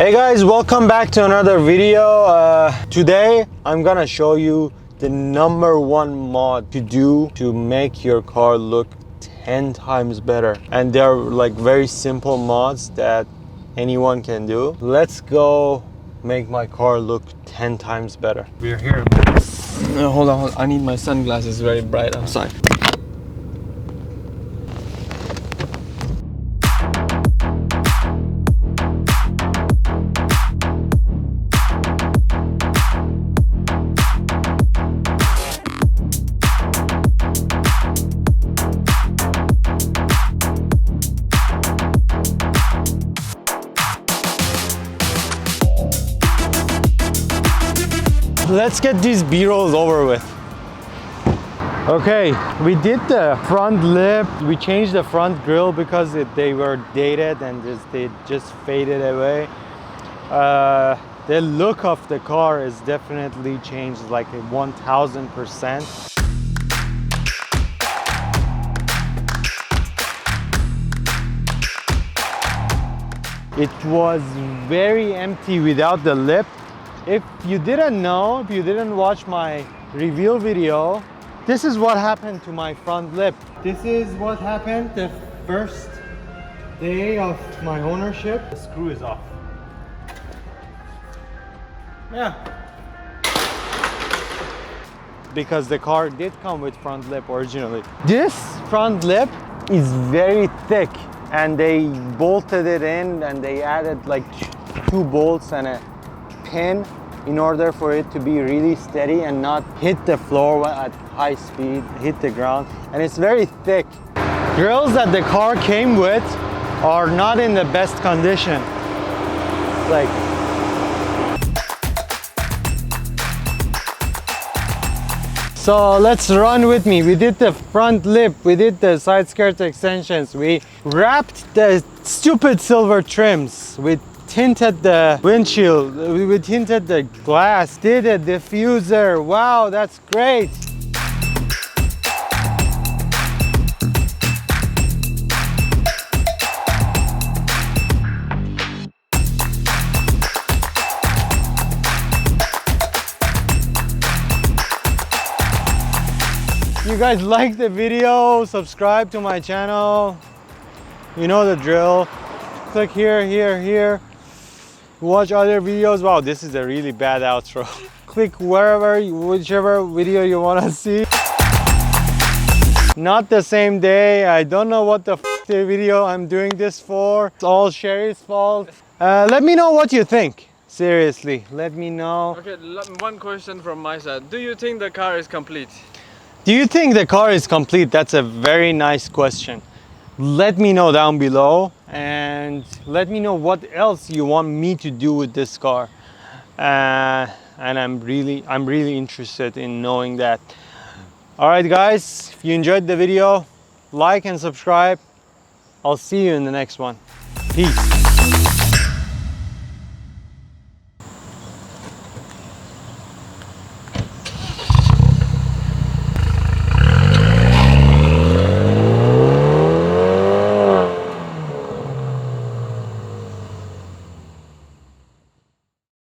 Hey guys, welcome back to another video. Today I'm gonna show you the #1 mod to do to make your car look 10 times better, and they're like very simple mods that anyone can do. Let's go make my car look 10 times better. We're here. Hold on, I need my sunglasses, very bright outside. Let's get these B-rolls over with. Okay, we did the front lip. We changed the front grille because they were dated and they just faded away. The look of the car is definitely changed like 1000%. It was very empty without the lip. If you didn't know, if you didn't watch my reveal video, this is what happened to my front lip. This is what happened the first day of my ownership. The screw is off. Yeah. Because the car did come with front lip originally. This front lip is very thick and they bolted it in and they added like 2 bolts and a pin in order for it to be really steady and not hit the floor at high speed, hit the ground, and it's very thick. Grills that the car came with are not in the best condition. Like, so let's run with me. We did the front lip, we did the side skirt extensions, we wrapped the stupid silver trims, we tinted the windshield, we tinted the glass, did a diffuser. Wow, that's great. If you guys like the video, subscribe to my channel. You know the drill. Click here, here, here. Watch other videos. Wow, this is a really bad outro. Click wherever, whichever video you want to see. Not the same day. I don't know what the video I'm doing this for. It's all Sherry's fault. Let me know what you think. Seriously, let me know. Okay, one question from my side. Do you think the car is complete? Do you think the car is complete? That's a very nice question. Let me know down below and let me know what else you want me to do with this car, and I'm really interested in knowing that. All right guys, if you enjoyed the video, like and subscribe. I'll see you in the next one. Peace.